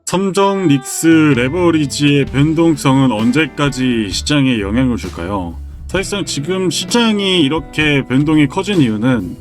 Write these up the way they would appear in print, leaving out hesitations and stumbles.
삼성 닉스 레버리지의 변동성은 언제까지 시장에 영향을 줄까요? 사실상 지금 시장이 이렇게 변동이 커진 이유는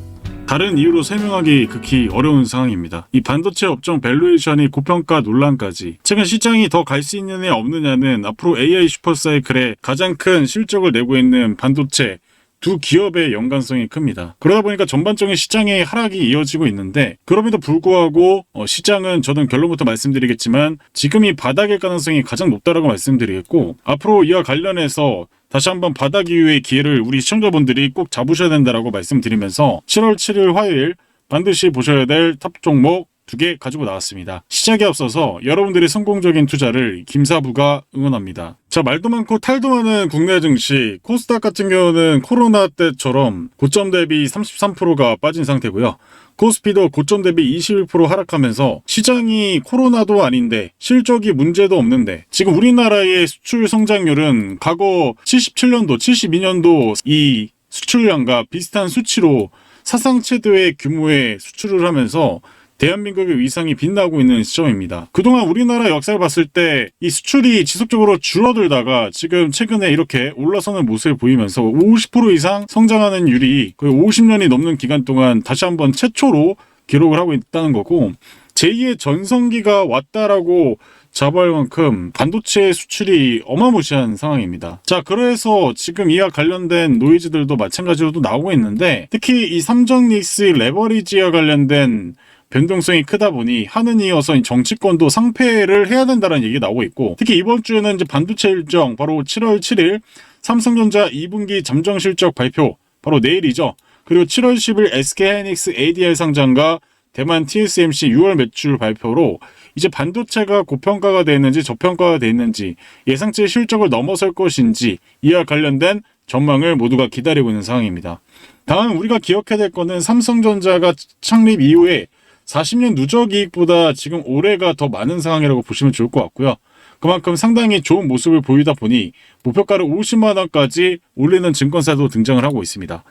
다른 이유로 설명하기 극히 어려운 상황입니다. 이 반도체 업종 밸류에이션이 고평가 논란까지 최근 시장이 더 갈 수 있느냐 없느냐는 앞으로 AI 슈퍼사이클에 가장 큰 실적을 내고 있는 반도체 두 기업의 연관성이 큽니다. 그러다 보니까 전반적인 시장의 하락이 이어지고 있는데 그럼에도 불구하고 시장은 저는 결론부터 말씀드리겠지만 지금이 바닥일 가능성이 가장 높다라고 말씀드리겠고 앞으로 이와 관련해서 다시 한번 바닥 이후의 기회를 우리 시청자분들이 꼭 잡으셔야 된다라고 말씀드리면서 7월 7일 화요일 반드시 보셔야 될 탑 종목 2개 가지고 나왔습니다. 시작에 앞서서 여러분들의 성공적인 투자를 김사부가 응원합니다. 자, 말도 많고 탈도 많은 국내 증시 코스닥 같은 경우는 코로나 때처럼 고점 대비 33%가 빠진 상태고요. 코스피도 고점 대비 21% 하락하면서 시장이 코로나도 아닌데 실적이 문제도 없는데 지금 우리나라의 수출 성장률은 과거 77년도, 72년도 이 수출량과 비슷한 수치로 사상 최대의 규모의 수출을 하면서 대한민국의 위상이 빛나고 있는 시점입니다. 그동안 우리나라 역사를 봤을 때 이 수출이 지속적으로 줄어들다가 지금 최근에 이렇게 올라서는 모습을 보이면서 50% 이상 성장하는 율이 거의 50년이 넘는 기간 동안 다시 한번 최초로 기록을 하고 있다는 거고 제2의 전성기가 왔다라고 자부할 만큼 반도체 수출이 어마무시한 상황입니다. 자, 그래서 지금 이와 관련된 노이즈들도 마찬가지로 또 나오고 있는데 특히 이 삼성닉스 레버리지와 관련된 변동성이 크다 보니 하는 이어서 정치권도 상패를 해야 된다는 얘기가 나오고 있고 특히 이번 주에는 이제 반도체 일정 바로 7월 7일 삼성전자 2분기 잠정 실적 발표 바로 내일이죠. 그리고 7월 10일 SK하이닉스 ADR 상장과 대만 TSMC 6월 매출 발표로 이제 반도체가 고평가가 되었는지 저평가가 되었는지 예상치 실적을 넘어설 것인지 이와 관련된 전망을 모두가 기다리고 있는 상황입니다. 다음 우리가 기억해야 될 거는 삼성전자가 창립 이후에 40년 누적 이익보다 지금 올해가 더 많은 상황이라고 보시면 좋을 것 같고요. 그만큼 상당히 좋은 모습을 보이다 보니 목표가를 50만 원까지 올리는 증권사도 등장을 하고 있습니다.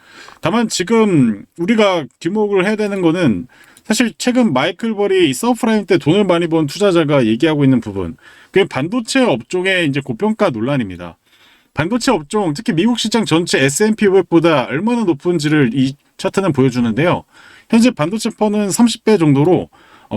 다만 지금 우리가 주목을 해야 되는 거는 사실 최근 마이클 벌이 서프라임 때 돈을 많이 번 투자자가 얘기하고 있는 부분 그게 반도체 업종의 이제 고평가 논란입니다. 반도체 업종 특히 미국 시장 전체 S&P 500보다 얼마나 높은지를 이 차트는 보여주는데요. 현재 반도체 퍼는 30배 정도로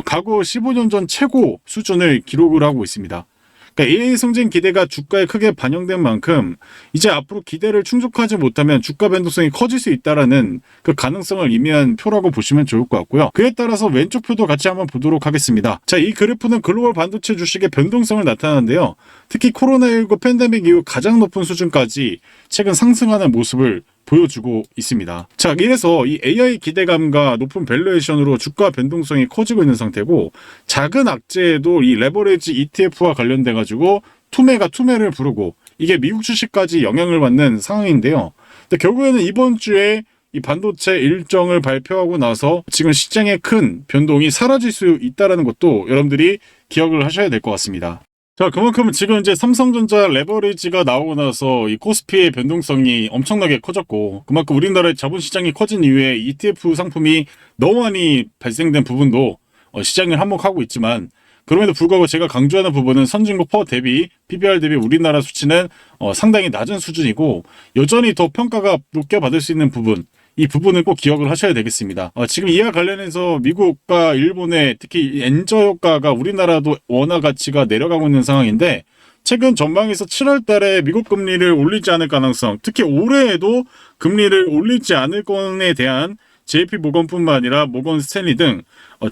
과거 15년 전 최고 수준을 기록을 하고 있습니다. 그러니까 AI 성장 기대가 주가에 크게 반영된 만큼 이제 앞으로 기대를 충족하지 못하면 주가 변동성이 커질 수 있다는 그 가능성을 의미한 표라고 보시면 좋을 것 같고요. 그에 따라서 왼쪽 표도 같이 한번 보도록 하겠습니다. 자, 이 그래프는 글로벌 반도체 주식의 변동성을 나타내는데요. 특히 코로나19 팬데믹 이후 가장 높은 수준까지 최근 상승하는 모습을 보여주고 있습니다. 자, 이래서 이 AI 기대감과 높은 밸류에이션으로 주가 변동성이 커지고 있는 상태고 작은 악재에도 이 레버리지 ETF와 관련돼 가지고 투매가 투매를 부르고 이게 미국 주식까지 영향을 받는 상황인데요. 근데 결국에는 이번 주에 이 반도체 일정을 발표하고 나서 지금 시장의 큰 변동이 사라질 수 있다는 것도 여러분들이 기억을 하셔야 될 것 같습니다. 자, 그만큼 지금 이제 삼성전자 레버리지가 나오고 나서 이 코스피의 변동성이 엄청나게 커졌고 그만큼 우리나라의 자본시장이 커진 이후에 ETF 상품이 너무 많이 발생된 부분도 시장을 한몫하고 있지만 그럼에도 불구하고 제가 강조하는 부분은 선진국 퍼 대비 PBR 대비 우리나라 수치는 상당히 낮은 수준이고 여전히 더 평가가 높게 받을 수 있는 부분 이 부분을 꼭 기억을 하셔야 되겠습니다. 지금 이와 관련해서 미국과 일본의 특히 엔저 효과가 우리나라도 원화 가치가 내려가고 있는 상황인데 최근 전망에서 7월 달에 미국 금리를 올리지 않을 가능성 특히 올해에도 금리를 올리지 않을 건에 대한 JP모건뿐만 아니라 모건 스탠리 등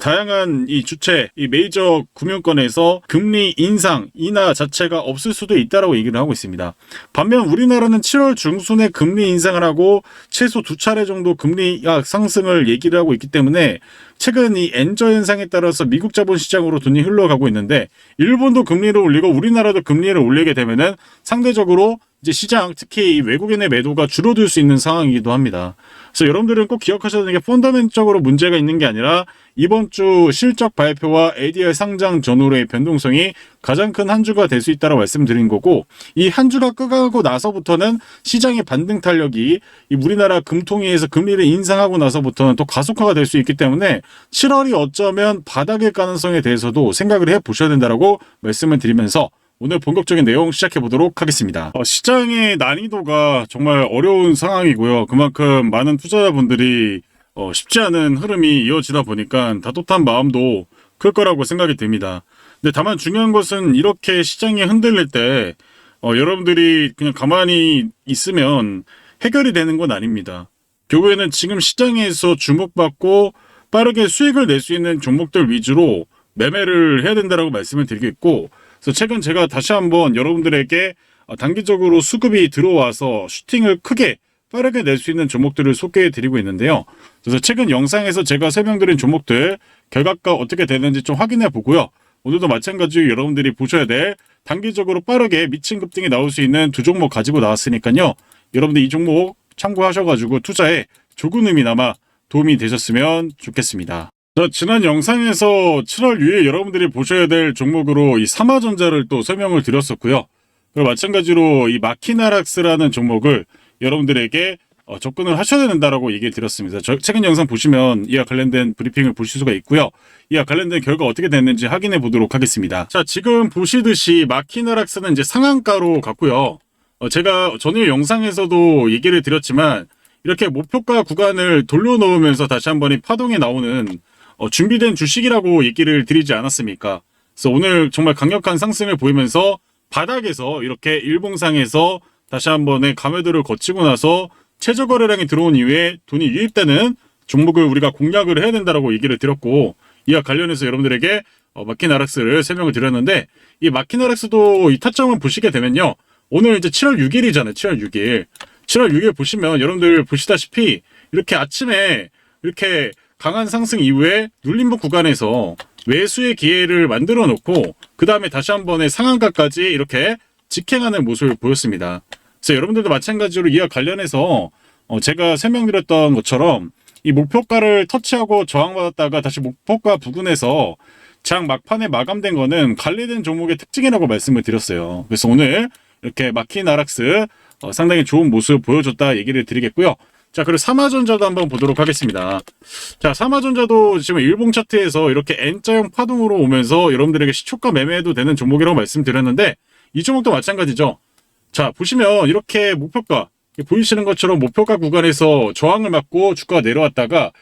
다양한 이 주체, 이 메이저 금융권에서 금리 인하 자체가 없을 수도 있다라고 얘기를 하고 있습니다. 반면 우리나라는 7월 중순에 금리 인상을 하고 최소 2차례 정도 금리 상승을 얘기를 하고 있기 때문에 최근 이 엔저 현상에 따라서 미국 자본시장으로 돈이 흘러가고 있는데 일본도 금리를 올리고 우리나라도 금리를 올리게 되면은 상대적으로 이제 시장 특히 외국인의 매도가 줄어들 수 있는 상황이기도 합니다. 그래서 여러분들은 꼭 기억하셔야 되는 게 펀더멘적으로 문제가 있는 게 아니라 이번 주 실적 발표와 ADR 상장 전후로의 변동성이 가장 큰 한 주가 될 수 있다고 말씀드린 거고, 이 한 주가 끝나고 나서부터는 시장의 반등 탄력이 이 우리나라 금통위에서 금리를 인상하고 나서부터는 또 가속화가 될 수 있기 때문에 7월이 어쩌면 바닥일 가능성에 대해서도 생각을 해보셔야 된다고 말씀을 드리면서 오늘 본격적인 내용 시작해 보도록 하겠습니다. 시장의 난이도가 정말 어려운 상황이고요. 그만큼 많은 투자자분들이 쉽지 않은 흐름이 이어지다 보니까 다독한 마음도 클 거라고 생각이 듭니다. 근데 다만 중요한 것은 이렇게 시장이 흔들릴 때 여러분들이 그냥 가만히 있으면 해결이 되는 건 아닙니다. 결국에는 지금 시장에서 주목받고 빠르게 수익을 낼 수 있는 종목들 위주로 매매를 해야 된다고 말씀을 드리겠고, 그래서 최근 제가 다시 한번 여러분들에게 단기적으로 수급이 들어와서 슈팅을 크게 빠르게 낼 수 있는 종목들을 소개해 드리고 있는데요. 그래서 최근 영상에서 제가 설명드린 종목들 결과가 어떻게 되는지 좀 확인해 보고요. 오늘도 마찬가지로 여러분들이 보셔야 될 단기적으로 빠르게 미친 급등이 나올 수 있는 두 종목 가지고 나왔으니까요. 여러분들 이 종목 참고하셔가지고 투자에 조금이나마 도움이 되셨으면 좋겠습니다. 자, 지난 영상에서 7월 6일 여러분들이 보셔야 될 종목으로 이 삼화전자를 또 설명을 드렸었고요. 그리고 마찬가지로 이 마키나락스라는 종목을 여러분들에게 접근을 하셔야 된다라고 얘기를 드렸습니다. 최근 영상 보시면 이와 관련된 브리핑을 보실 수가 있고요. 이와 관련된 결과 어떻게 됐는지 확인해 보도록 하겠습니다. 자, 지금 보시듯이 마키나락스는 이제 상한가로 갔고요. 제가 전일 영상에서도 얘기를 드렸지만 이렇게 목표가 구간을 돌려놓으면서 다시 한번 이 파동이 나오는 준비된 주식이라고 얘기를 드리지 않았습니까? 그래서 오늘 정말 강력한 상승을 보이면서 바닥에서 이렇게 일봉상에서 다시 한번의 감매도를 거치고 나서 최저 거래량이 들어온 이후에 돈이 유입되는 종목을 우리가 공략을 해야 된다고 얘기를 드렸고, 이와 관련해서 여러분들에게 마키나락스를 설명을 드렸는데, 이 마키나락스도 이 타점을 보시게 되면요, 오늘 이제 7월 6일이잖아요. 7월 6일. 7월 6일 보시면 여러분들 보시다시피 이렇게 아침에 이렇게 강한 상승 이후에 눌림목 구간에서 매수의 기회를 만들어 놓고 그 다음에 다시 한 번의 상한가까지 이렇게 직행하는 모습을 보였습니다. 그래서 여러분들도 마찬가지로 이와 관련해서 제가 설명드렸던 것처럼 이 목표가를 터치하고 저항받았다가 다시 목표가 부근에서 장 막판에 마감된 거는 관리된 종목의 특징이라고 말씀을 드렸어요. 그래서 오늘 이렇게 마키나락스 상당히 좋은 모습 보여줬다 얘기를 드리겠고요. 자, 그리고 삼화전자도 한번 보도록 하겠습니다. 자, 삼화전자도 지금 일봉 차트에서 이렇게 N자형 파동으로 오면서 여러분들에게 시초가 매매해도 되는 종목이라고 말씀드렸는데, 이 종목도 마찬가지죠. 자, 보시면 이렇게 목표가 보이시는 것처럼 목표가 구간에서 저항을 맞고 주가가 내려왔다가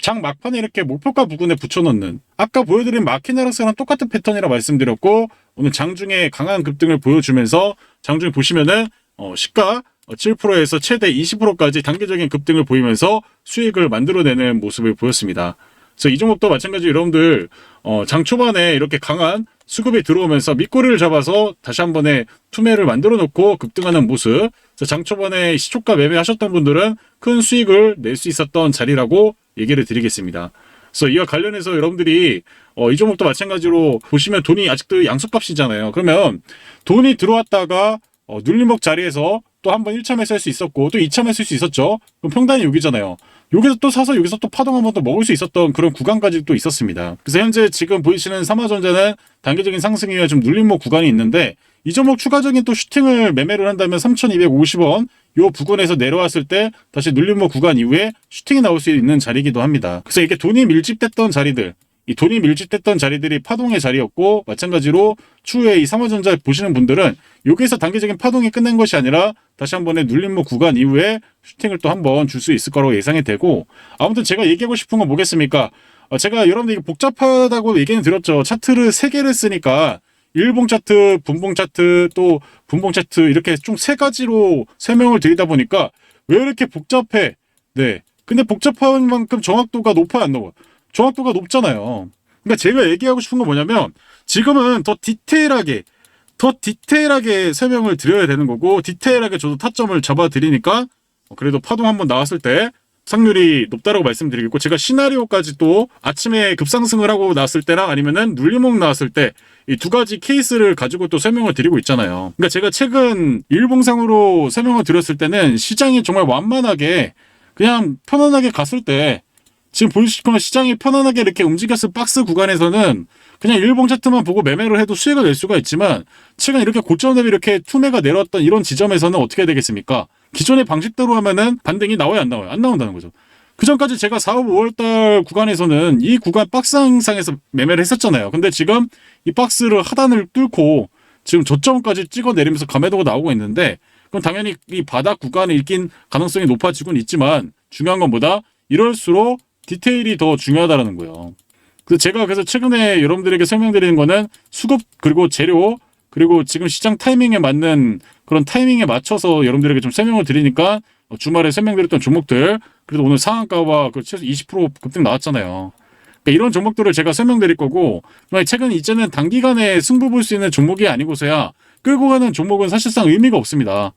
장 막판에 이렇게 목표가 부근에 붙여넣는, 아까 보여드린 마키나락스랑 똑같은 패턴이라 말씀드렸고, 오늘 장중에 강한 급등을 보여주면서 장중에 보시면은 시가 7%에서 최대 20%까지 단기적인 급등을 보이면서 수익을 만들어내는 모습을 보였습니다. 그래서 이 종목도 마찬가지로 여러분들 장 초반에 이렇게 강한 수급이 들어오면서 밑꼬리를 잡아서 다시 한 번에 투매를 만들어 놓고 급등하는 모습. 그래서 장 초반에 시초가 매매하셨던 분들은 큰 수익을 낼 수 있었던 자리라고 얘기를 드리겠습니다. 그래서 이와 관련해서 여러분들이 이 종목도 마찬가지로 보시면 돈이 아직도 양수값이잖아요. 그러면 돈이 들어왔다가 눌림목 자리에서 또 한 번 1차 매수할 수 있었고 또 2차 매수할 수 있었죠. 그럼 평단이 여기잖아요. 여기서 또 사서 여기서 또 파동 한 번 더 먹을 수 있었던 그런 구간까지 또 있었습니다. 그래서 현재 지금 보이시는 삼화전자는 단기적인 상승 이후에 좀 눌림목 구간이 있는데, 이 종목 추가적인 또 슈팅을 매매를 한다면 3,250원 요 부근에서 내려왔을 때 다시 눌림목 구간 이후에 슈팅이 나올 수 있는 자리이기도 합니다. 그래서 이렇게 돈이 밀집됐던 자리들, 이 돈이 밀집됐던 자리들이 파동의 자리였고, 마찬가지로 추후에 이 삼화전자 보시는 분들은 여기서 단기적인 파동이 끝난 것이 아니라 다시 한 번의 눌림목 구간 이후에 슈팅을 또 한 번 줄 수 있을 거라고 예상이 되고, 아무튼 제가 얘기하고 싶은 건 뭐겠습니까? 제가 여러분들 이게 복잡하다고 얘기는 드렸죠. 차트를 3개를 쓰니까 일봉 차트, 분봉 차트, 또 분봉 차트 이렇게 총 3가지로 설명을 드리다 보니까 왜 이렇게 복잡해? 네. 근데 복잡한 만큼 정확도가 높아요, 안 높아요? 정확도가 높잖아요. 그러니까 제가 얘기하고 싶은 건 뭐냐면, 지금은 더 디테일하게 설명을 드려야 되는 거고, 디테일하게 저도 타점을 잡아 드리니까 그래도 파동 한번 나왔을 때 상률이 높다라고 말씀드리겠고, 제가 시나리오까지 또 아침에 급상승을 하고 나왔을 때랑 아니면은 눌림목 나왔을 때 이 2가지 케이스를 가지고 또 설명을 드리고 있잖아요. 그러니까 제가 최근 일봉상으로 설명을 드렸을 때는 시장이 정말 완만하게 그냥 편안하게 갔을 때 지금 보시거나 시장이 편안하게 이렇게 움직였을 박스 구간에서는 그냥 일봉 차트만 보고 매매를 해도 수익을 낼 수가 있지만 최근 이렇게 고점 대비 이렇게 투매가 내려왔던 이런 지점에서는 어떻게 되겠습니까? 기존의 방식대로 하면은 반등이 나와요, 안 나와요? 안 나온다는 거죠. 그 전까지 제가 4월, 5월달 구간에서는 이 구간 박스 항상에서 매매를 했었잖아요. 근데 지금 이 박스를 하단을 뚫고 지금 저점까지 찍어 내리면서 감매도가 나오고 있는데 그럼 당연히 이 바닥 구간에 있긴 가능성이 높아지곤 있지만 중요한 건 뭐다? 이럴수록 디테일이 더 중요하다는 거예요. 그래서 최근에 여러분들에게 설명드리는 거는 수급 그리고 재료 그리고 지금 시장 타이밍에 맞는 그런 타이밍에 맞춰서 여러분들에게 좀 설명을 드리니까 주말에 설명드렸던 종목들 그래도 오늘 상한가와 최소 20% 급등 나왔잖아요. 그러니까 이런 종목들을 제가 설명드릴 거고 최근 이제는 단기간에 승부 볼 수 있는 종목이 아니고서야 끌고 가는 종목은 사실상 의미가 없습니다.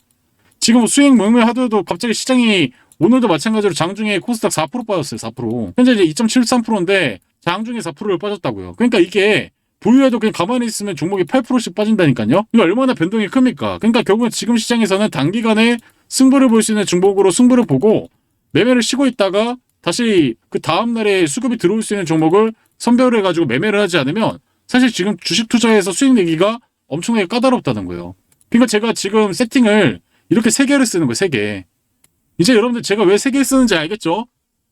지금 수익 매매 하더라도 갑자기 시장이 오늘도 마찬가지로 장중에 코스닥 4% 빠졌어요. 4%. 현재 이제 2.73%인데 장중에 4%를 빠졌다고요. 그러니까 이게 보유해도 그냥 가만히 있으면 종목이 8%씩 빠진다니까요. 이거 얼마나 변동이 큽니까? 그러니까 결국은 지금 시장에서는 단기간에 승부를 볼 수 있는 종목으로 승부를 보고 매매를 쉬고 있다가 다시 그 다음날에 수급이 들어올 수 있는 종목을 선별을 해가지고 매매를 하지 않으면 사실 지금 주식 투자에서 수익 내기가 엄청나게 까다롭다는 거예요. 그러니까 제가 지금 세팅을 이렇게 3개를 쓰는 거예요. 3개. 이제 여러분들 제가 왜 3개 쓰는지 알겠죠?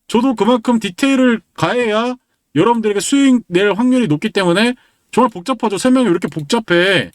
저도 그만큼 디테일을 가해야 여러분들에게 수익 낼 확률이 높기 때문에 정말 복잡하죠. 설명이 왜 이렇게 복잡해?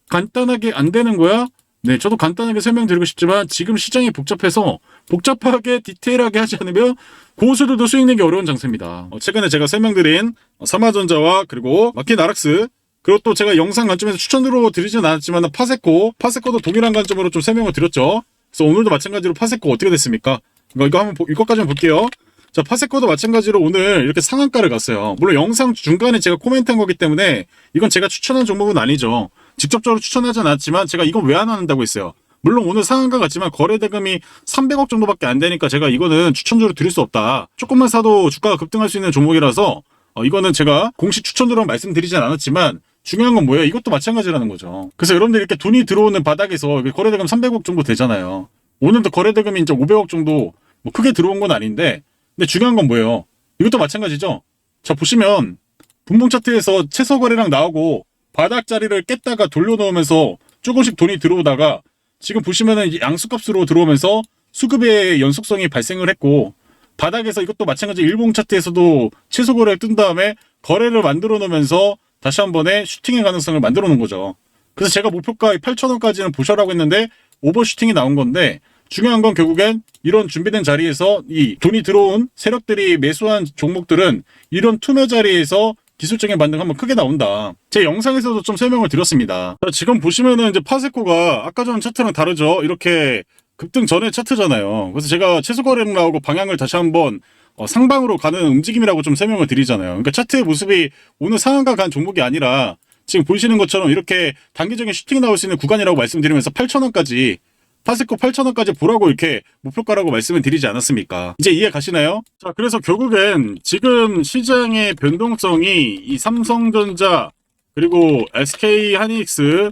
간단하게 안 되는 거야? 네, 저도 간단하게 설명드리고 싶지만 지금 시장이 복잡해서 복잡하게 디테일하게 하지 않으면 고수들도 수익 내기 어려운 장세입니다. 최근에 제가 설명드린 삼화전자와 그리고 마킨아락스 그리고 또 제가 영상 관점에서 추천으로 드리진 않았지만 파세코도 동일한 관점으로 좀 설명을 드렸죠. 그래서 오늘도 마찬가지로 파세코 어떻게 됐습니까? 이거까지 한번 볼게요. 자, 파세코도 마찬가지로 오늘 이렇게 상한가를 갔어요. 물론 영상 중간에 제가 코멘트한 거기 때문에 이건 제가 추천한 종목은 아니죠. 직접적으로 추천하진 않았지만 제가 이건 왜 안 한다고 했어요. 물론 오늘 상한가 같지만 거래대금이 300억 정도밖에 안 되니까 제가 이거는 추천주로 드릴 수 없다. 조금만 사도 주가가 급등할 수 있는 종목이라서 이거는 제가 공식 추천으로 말씀드리진 않았지만 중요한 건 뭐예요? 이것도 마찬가지라는 거죠. 그래서 여러분들 이렇게 돈이 들어오는 바닥에서 거래대금 300억 정도 되잖아요. 오늘도 거래대금이 이제 500억 정도 뭐 크게 들어온 건 아닌데 근데 중요한 건 뭐예요? 이것도 마찬가지죠. 자, 보시면 분봉 차트에서 최소 거래량 나오고 바닥 자리를 깼다가 돌려놓으면서 조금씩 돈이 들어오다가 지금 보시면은 양수값으로 들어오면서 수급의 연속성이 발생을 했고 바닥에서 이것도 마찬가지 일봉 차트에서도 최소 거래를 뜬 다음에 거래를 만들어 놓으면서 다시 한 번에 슈팅의 가능성을 만들어 놓은 거죠. 그래서 제가 목표가 8,000원까지는 보셔라고 했는데 오버슈팅이 나온 건데 중요한 건 결국엔 이런 준비된 자리에서 이 돈이 들어온 세력들이 매수한 종목들은 이런 투매 자리에서 기술적인 반등 한번 크게 나온다. 제 영상에서도 좀 설명을 드렸습니다. 자, 지금 보시면은 이제 파세코가 아까 전 차트랑 다르죠. 이렇게 급등 전의 차트잖아요. 그래서 제가 최소 거래량 나오고 방향을 다시 한번 상방으로 가는 움직임이라고 좀 설명을 드리잖아요. 그러니까 차트의 모습이 오늘 상한가 간 종목이 아니라 지금 보시는 것처럼 이렇게 단기적인 슈팅이 나올 수 있는 구간이라고 말씀드리면서 8,000원까지 파세코 8,000원까지 보라고 이렇게 목표가라고 말씀을 드리지 않았습니까? 이제 이해 가시나요? 자, 그래서 결국엔 지금 시장의 변동성이 이 삼성전자 그리고 SK 하이닉스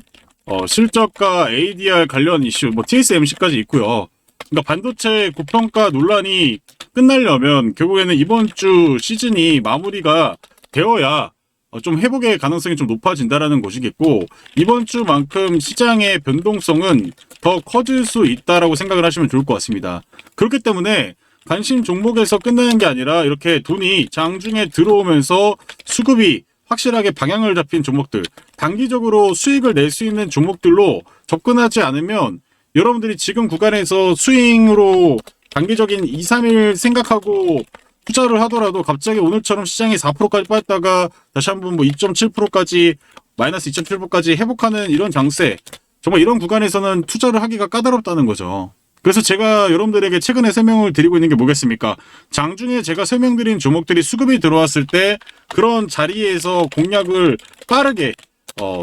실적과 ADR 관련 이슈, 뭐 TSMC까지 있고요. 그러니까 반도체 고평가 논란이 끝나려면 결국에는 이번 주 시즌이 마무리가 되어야 좀 회복의 가능성이 좀 높아진다라는 것이겠고 이번 주만큼 시장의 변동성은 더 커질 수 있다라고 생각을 하시면 좋을 것 같습니다. 그렇기 때문에 관심 종목에서 끝나는 게 아니라 이렇게 돈이 장중에 들어오면서 수급이 확실하게 방향을 잡힌 종목들, 단기적으로 수익을 낼 수 있는 종목들로 접근하지 않으면 여러분들이 지금 구간에서 스윙으로 단기적인 2, 3일 생각하고 투자를 하더라도 갑자기 오늘처럼 시장이 4%까지 빠졌다가 다시 한번 뭐 2.7%까지 마이너스 2.7%까지 회복하는 이런 장세, 정말 이런 구간에서는 투자를 하기가 까다롭다는 거죠. 그래서 제가 여러분들에게 최근에 설명을 드리고 있는 게 뭐겠습니까? 장중에 제가 설명드린 종목들이 수급이 들어왔을 때 그런 자리에서 공략을 빠르게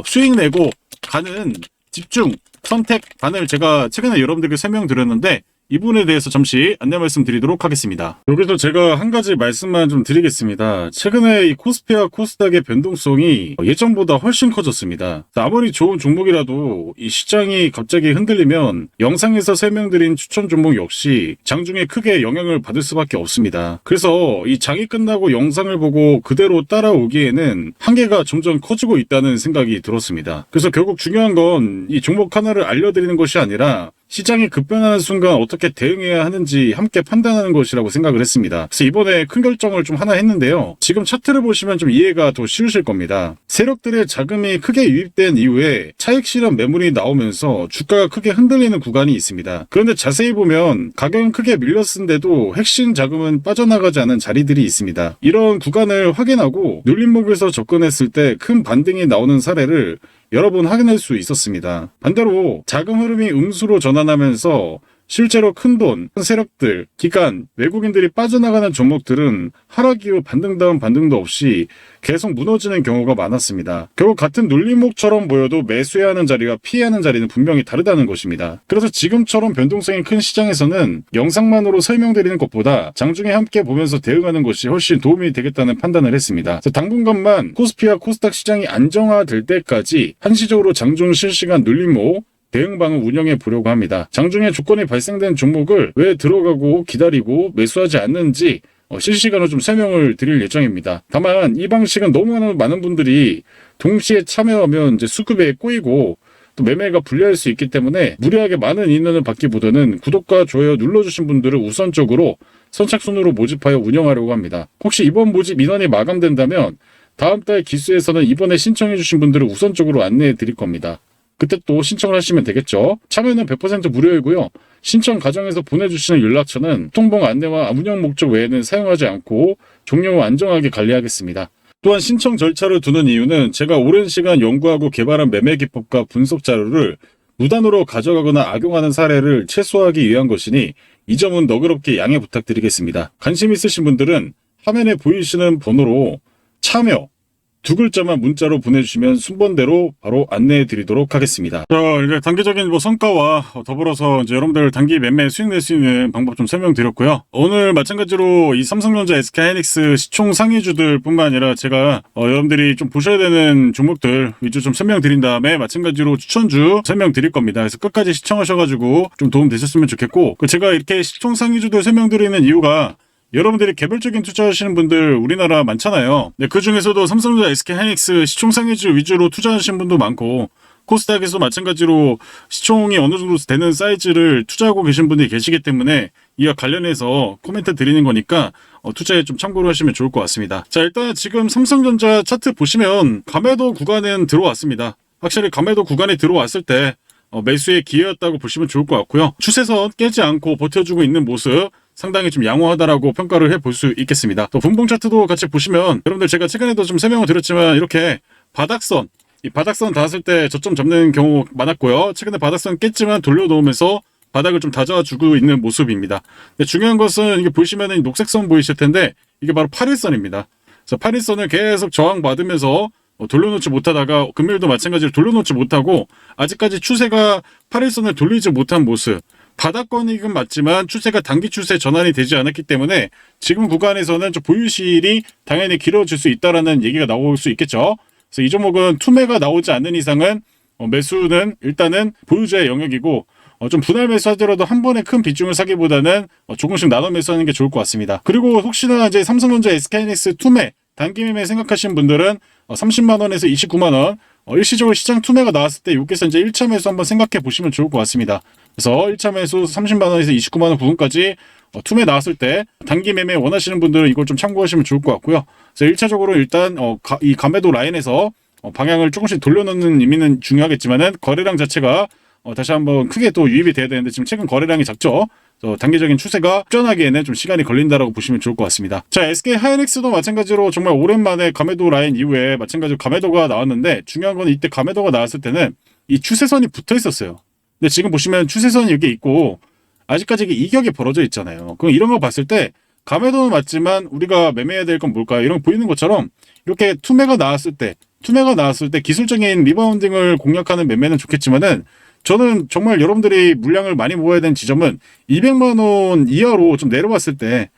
수익 내고 가는 집중 선택 반을 제가 최근에 여러분들에게 설명드렸는데 이 부분에 대해서 잠시 안내 말씀드리도록 하겠습니다. 여기서 제가 한 가지 말씀만 좀 드리겠습니다. 최근에 이 코스피와 코스닥의 변동성이 예전보다 훨씬 커졌습니다. 아무리 좋은 종목이라도 이 시장이 갑자기 흔들리면 영상에서 설명드린 추천 종목 역시 장중에 크게 영향을 받을 수밖에 없습니다. 그래서 이 장이 끝나고 영상을 보고 그대로 따라오기에는 한계가 점점 커지고 있다는 생각이 들었습니다. 그래서 결국 중요한 건 이 종목 하나를 알려드리는 것이 아니라 시장이 급변하는 순간 어떻게 대응해야 하는지 함께 판단하는 것이라고 생각을 했습니다. 그래서 이번에 큰 결정을 좀 하나 했는데요. 지금 차트를 보시면 좀 이해가 더 쉬우실 겁니다. 세력들의 자금이 크게 유입된 이후에 차익 실현 매물이 나오면서 주가가 크게 흔들리는 구간이 있습니다. 그런데 자세히 보면 가격은 크게 밀렸는데도 핵심 자금은 빠져나가지 않은 자리들이 있습니다. 이런 구간을 확인하고 눌림목에서 접근했을 때 큰 반등이 나오는 사례를 여러 번 확인할 수 있었습니다. 반대로 자금 흐름이 음수로 전환하면서 실제로 큰돈, 세력들, 기관, 외국인들이 빠져나가는 종목들은 하락 이후 반등 다음 반등도 없이 계속 무너지는 경우가 많았습니다. 결국 같은 눌림목처럼 보여도 매수해야 하는 자리와 피해야 하는 자리는 분명히 다르다는 것입니다. 그래서 지금처럼 변동성이 큰 시장에서는 영상만으로 설명드리는 것보다 장중에 함께 보면서 대응하는 것이 훨씬 도움이 되겠다는 판단을 했습니다. 당분간만 코스피와 코스닥 시장이 안정화될 때까지 한시적으로 장중 실시간 눌림목 대응방을 운영해 보려고 합니다. 장중에 조건이 발생된 종목을 왜 들어가고 기다리고 매수하지 않는지 실시간으로 좀 설명을 드릴 예정입니다. 다만 이 방식은 너무 많은 분들이 동시에 참여하면 이제 수급에 꼬이고 또 매매가 불리할 수 있기 때문에 무리하게 많은 인원을 받기보다는 구독과 좋아요 눌러주신 분들을 우선적으로 선착순으로 모집하여 운영하려고 합니다. 혹시 이번 모집 인원이 마감된다면 다음 달 기수에서는 이번에 신청해주신 분들을 우선적으로 안내해 드릴 겁니다. 그때 또 신청을 하시면 되겠죠. 참여는 100% 무료이고요. 신청 과정에서 보내주시는 연락처는 통봉 안내와 운영 목적 외에는 사용하지 않고 종료 후 안정하게 관리하겠습니다. 또한 신청 절차를 두는 이유는 제가 오랜 시간 연구하고 개발한 매매 기법과 분석 자료를 무단으로 가져가거나 악용하는 사례를 최소화하기 위한 것이니 이 점은 너그럽게 양해 부탁드리겠습니다. 관심 있으신 분들은 화면에 보이시는 번호로 참여 두 글자만 문자로 보내주시면 순번대로 바로 안내해 드리도록 하겠습니다. 자, 이제 단기적인 성과와 더불어서 이제 여러분들 단기 매매 수익 낼 수 있는 방법 좀 설명드렸고요. 오늘 마찬가지로 이 삼성전자, SK하이닉스 시총 상위주들 뿐만 아니라 제가 여러분들이 좀 보셔야 되는 종목들 위주 좀 설명드린 다음에 마찬가지로 추천주 설명드릴 겁니다. 그래서 끝까지 시청하셔가지고 좀 도움 되셨으면 좋겠고, 제가 이렇게 시총 상위주들 설명드리는 이유가 여러분들이 개별적인 투자하시는 분들 우리나라 많잖아요. 그 중에서도 삼성전자, SK하이닉스 시총상위주 위주로 투자하시는 분도 많고 코스닥에서 마찬가지로 시총이 어느 정도 되는 사이즈를 투자하고 계신 분들이 계시기 때문에 이와 관련해서 코멘트 드리는 거니까 투자에 좀 참고를 하시면 좋을 것 같습니다. 자, 일단 지금 삼성전자 차트 보시면 감매도 구간은 들어왔습니다. 확실히 감매도 구간에 들어왔을 때 매수의 기회였다고 보시면 좋을 것 같고요. 추세선 깨지 않고 버텨주고 있는 모습 상당히 좀 양호하다라고 평가를 해볼 수 있겠습니다. 또 분봉 차트도 같이 보시면 여러분들 제가 최근에도 좀 설명을 드렸지만 이렇게 바닥선, 이 바닥선 닿았을 때 저점 잡는 경우 많았고요. 최근에 바닥선 깼지만 돌려놓으면서 바닥을 좀 다져주고 있는 모습입니다. 근데 중요한 것은 이게 보시면은 녹색선 보이실 텐데 이게 바로 8일선입니다. 그래서 8일선을 계속 저항받으면서 돌려놓지 못하다가 금요일도 마찬가지로 돌려놓지 못하고 아직까지 추세가 8일선을 돌리지 못한 모습, 바닥권익은 맞지만 추세가 단기 추세 전환이 되지 않았기 때문에 지금 구간에서는 좀 보유시일이 당연히 길어질 수 있다라는 얘기가 나올 수 있겠죠. 그래서 이 종목은 투매가 나오지 않는 이상은 매수는 일단은 보유자의 영역이고 좀 분할 매수하더라도 한 번에 큰 비중을 사기보다는 조금씩 나눠 매수하는 게 좋을 것 같습니다. 그리고 혹시나 이제 삼성전자, SK하이닉스 투매 단기 매매 생각하시는 분들은 30만 원에서 29만 원 일시적으로 시장 투매가 나왔을 때 여기서 이제 1차 매수 한번 생각해 보시면 좋을 것 같습니다. 그래서 1차 매수 30만 원에서 29만 원 부분까지 투매 나왔을 때 단기 매매 원하시는 분들은 이걸 좀 참고하시면 좋을 것 같고요. 그래서 1차적으로 일단 이 감매도 라인에서 방향을 조금씩 돌려놓는 의미는 중요하겠지만은 거래량 자체가 다시 한번 크게 또 유입이 돼야 되는데 지금 최근 거래량이 작죠. 단기적인 추세가 흡전하기에는 좀 시간이 걸린다라고 보시면 좋을 것 같습니다. 자, SK하이닉스도 마찬가지로 정말 오랜만에 감매도 라인 이후에 마찬가지로 감매도가 나왔는데 중요한 건 이때 감매도가 나왔을 때는 이 추세선이 붙어 있었어요. 근데 지금 보시면 추세선이 여기 있고 아직까지 이게 이격이 벌어져 있잖아요. 그럼 이런 거 봤을 때 감매도는 맞지만 우리가 매매해야 될 건 뭘까요? 이런 거 보이는 것처럼 이렇게 투매가 나왔을 때 기술적인 리바운딩을 공략하는 매매는 좋겠지만은 저는 정말 여러분들이 물량을 많이 모아야 되는 지점은 200만 원 이하로 좀 내려왔을 때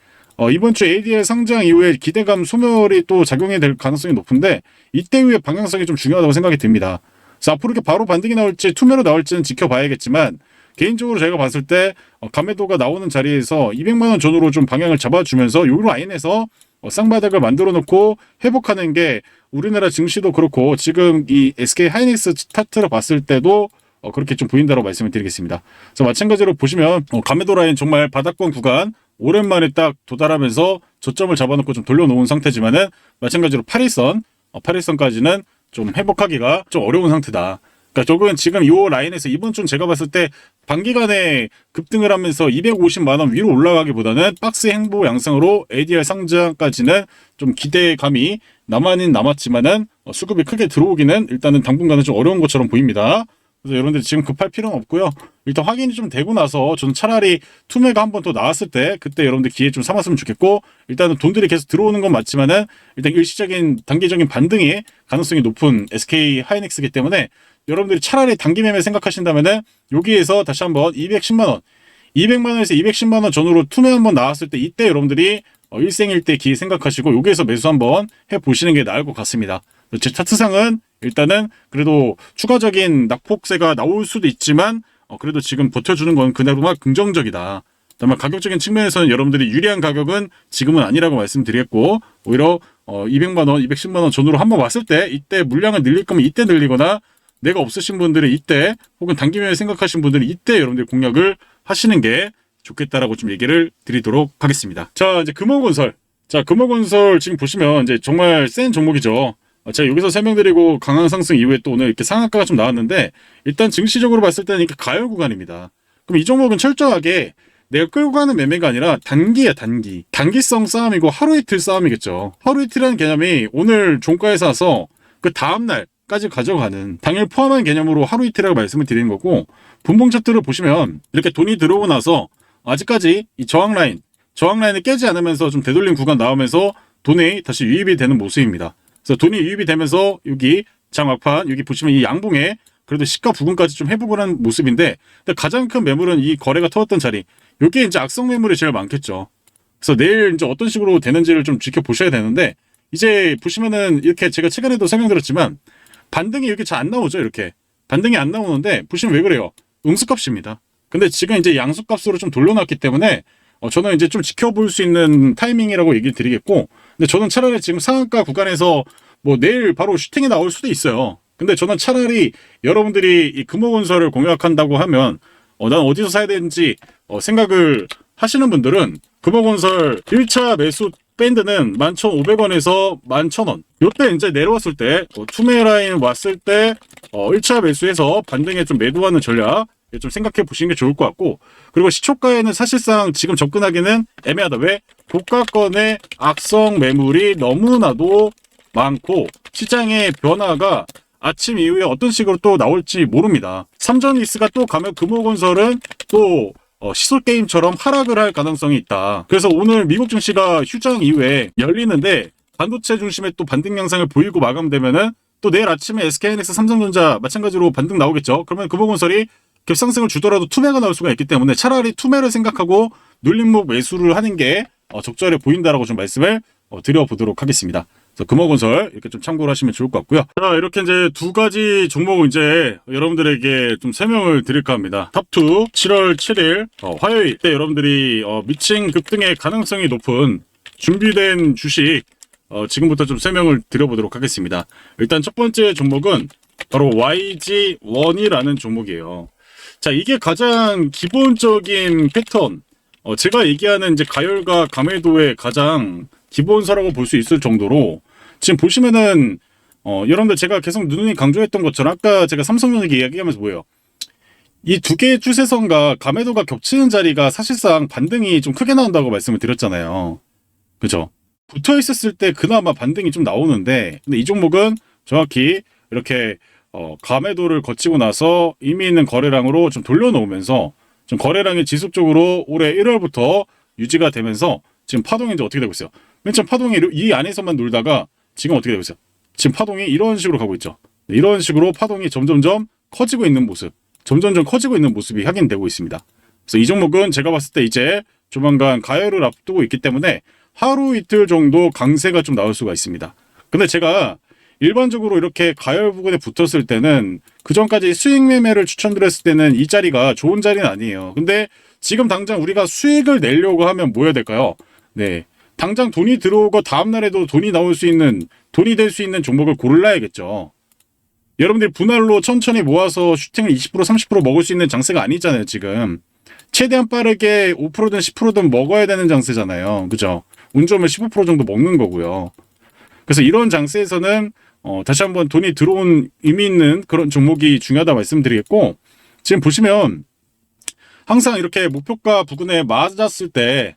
이번 주 ADR 상장 이후에 기대감 소멸이 또 작용이 될 가능성이 높은데 이때 이후의 방향성이 좀 중요하다고 생각이 듭니다. 그래서 앞으로 이렇게 바로 반등이 나올지 투매로 나올지는 지켜봐야겠지만 개인적으로 제가 봤을 때 감매도가 나오는 자리에서 200만 원 전후로 좀 방향을 잡아주면서 요 라인에서 쌍바닥을 만들어 놓고 회복하는 게 우리나라 증시도 그렇고 지금 이 SK 하이닉스 차트를 봤을 때도 그렇게 좀 보인다고 말씀을 드리겠습니다. 그래서 마찬가지로 보시면 감매도 라인 정말 바닥권 구간 오랜만에 딱 도달하면서 저점을 잡아놓고 좀 돌려놓은 상태지만은 마찬가지로 8일선까지는 좀 회복하기가 좀 어려운 상태다. 그러니까 조금 지금 이 라인에서 이번 주는 제가 봤을 때 단기간에 급등을 하면서 250만 원 위로 올라가기보다는 박스 행보 양상으로 ADR 상장까지는 좀 기대감이 남았지만은 수급이 크게 들어오기는 일단은 당분간은 좀 어려운 것처럼 보입니다. 그래서 여러분들 지금 급할 필요는 없고요. 일단 확인이 좀 되고 나서 저는 차라리 투매가 한 번 더 나왔을 때 그때 여러분들 기회 좀 삼았으면 좋겠고 일단은 돈들이 계속 들어오는 건 맞지만은 일단 일시적인 단기적인 반등이 가능성이 높은 SK 하이닉스이기 때문에 여러분들이 차라리 단기 매매 생각하신다면은 여기에서 다시 한번 210만 원, 200만 원에서 210만 원 전후로 투매 한번 나왔을 때 이때 여러분들이 일생일대 기회 생각하시고 여기에서 매수 한번 해보시는 게 나을 것 같습니다. 제 차트상은 일단은 그래도 추가적인 낙폭세가 나올 수도 있지만 그래도 지금 버텨주는 건 그나마 긍정적이다. 다만 가격적인 측면에서는 여러분들이 유리한 가격은 지금은 아니라고 말씀드리겠고 오히려 200만 원, 210만 원 전후로 한번 왔을 때 이때 물량을 늘릴 거면 이때 늘리거나 내가 없으신 분들은 이때 혹은 단기 매매 생각하신 분들은 이때 여러분들 공략을 하시는 게 좋겠다라고 좀 얘기를 드리도록 하겠습니다. 자, 이제 금호건설. 자, 금호건설 지금 보시면 이제 정말 센 종목이죠. 제가 여기서 설명드리고 강한 상승 이후에 또 오늘 이렇게 상한가가 좀 나왔는데 일단 증시적으로 봤을 때는 이렇게 가열 구간입니다. 그럼 이 종목은 철저하게 내가 끌고 가는 매매가 아니라 단기야, 단기. 단기성 싸움이고 하루 이틀 싸움이겠죠. 하루 이틀이라는 개념이 오늘 종가에 사서 그 다음날까지 가져가는 당일 포함한 개념으로 하루 이틀이라고 말씀을 드리는 거고 분봉 차트를 보시면 이렇게 돈이 들어오고 나서 아직까지 이 저항라인을 깨지 않으면서 좀 되돌림 구간 나오면서 돈이 다시 유입이 되는 모습입니다. 그래서 돈이 유입이 되면서 여기 장막판 여기 보시면 이 양봉에 그래도 시가 부근까지 좀 회복을 한 모습인데 근데 가장 큰 매물은 이 거래가 터졌던 자리 여기에 이제 악성 매물이 제일 많겠죠. 그래서 내일 이제 어떤 식으로 되는지를 좀 지켜보셔야 되는데 이제 보시면은 이렇게 제가 최근에도 설명드렸지만 반등이 이렇게 잘 안 나오죠. 이렇게 반등이 안 나오는데 보시면 왜 그래요? 응수값입니다. 근데 지금 이제 양수값으로 좀 돌려놨기 때문에 저는 이제 좀 지켜볼 수 있는 타이밍이라고 얘기를 드리겠고 근데 저는 차라리 지금 상한가 구간에서 뭐 내일 바로 슈팅이 나올 수도 있어요. 근데 저는 차라리 여러분들이 이 금호건설을 공략한다고 하면 난 어디서 사야 되는지 생각을 하시는 분들은 금호건설 1차 매수 밴드는 11,500원에서 11,000원 요때 이제 내려왔을 때 투매 라인 왔을 때 1차 매수해서 반등에 좀 매도하는 전략 좀 생각해 보시는 게 좋을 것 같고 그리고 시초가에는 사실상 지금 접근하기는 애매하다. 왜? 고가권의 악성 매물이 너무나도 많고 시장의 변화가 아침 이후에 어떤 식으로 또 나올지 모릅니다. 삼전리스가 또 가면 금호건설은 또 시솔게임처럼 하락을 할 가능성이 있다. 그래서 오늘 미국 증시가 휴장 이후에 열리는데 반도체 중심의 또 반등 양상을 보이고 마감되면은 또 내일 아침에 SK하이닉스 삼성전자 마찬가지로 반등 나오겠죠. 그러면 금호건설이 급상승을 주더라도 투매가 나올 수가 있기 때문에 차라리 투매를 생각하고 눌림목 매수를 하는 게 적절해 보인다라고 좀 말씀을 드려보도록 하겠습니다. 그래서 금호건설 이렇게 좀 참고를 하시면 좋을 것 같고요. 자, 이렇게 이제 두 가지 종목을 이제 여러분들에게 좀 설명을 드릴까 합니다. 탑2 7월 7일 화요일 때 여러분들이 미친 급등의 가능성이 높은 준비된 주식 지금부터 좀 설명을 드려보도록 하겠습니다. 일단 첫 번째 종목은 바로 YG1이라는 종목이에요. 자, 이게 가장 기본적인 패턴, 제가 얘기하는 이제 가열과 감매도의 가장 기본서라고 볼 수 있을 정도로 지금 보시면은 여러분들 제가 계속 누누이 강조했던 것처럼 아까 제가 삼성전기 이야기하면서 뭐예요? 이 두 개의 추세선과 감매도가 겹치는 자리가 사실상 반등이 좀 크게 나온다고 말씀을 드렸잖아요. 그죠? 붙어 있었을 때 그나마 반등이 좀 나오는데 근데 이 종목은 정확히 이렇게 감매도를 거치고 나서 이미 있는 거래량으로 좀 돌려놓으면서 좀 거래량이 지속적으로 올해 1월부터 유지가 되면서 지금 파동이 이제 어떻게 되고 있어요? 맨 처음 파동이 이 안에서만 놀다가 지금 어떻게 되고 있어요? 지금 파동이 이런 식으로 가고 있죠. 이런 식으로 파동이 점점점 커지고 있는 모습. 점점점 커지고 있는 모습이 확인되고 있습니다. 그래서 이 종목은 제가 봤을 때 이제 조만간 가열을 앞두고 있기 때문에 하루 이틀 정도 강세가 좀 나올 수가 있습니다. 근데 제가 일반적으로 이렇게 가열 부근에 붙었을 때는 그 전까지 수익 매매를 추천드렸을 때는 이 자리가 좋은 자리는 아니에요. 근데 지금 당장 우리가 수익을 내려고 하면 뭐 해야 될까요? 네, 당장 돈이 들어오고 다음날에도 돈이 나올 수 있는, 돈이 될 수 있는 종목을 골라야겠죠. 여러분들이 분할로 천천히 모아서 슈팅을 20% 30% 먹을 수 있는 장세가 아니잖아요. 지금 최대한 빠르게 5%든 10%든 먹어야 되는 장세잖아요. 그죠? 운 좋으면 15% 정도 먹는 거고요. 그래서 이런 장세에서는 다시 한번 돈이 들어온 의미 있는 그런 종목이 중요하다 말씀드리겠고, 지금 보시면 항상 이렇게 목표가 부근에 맞았을 때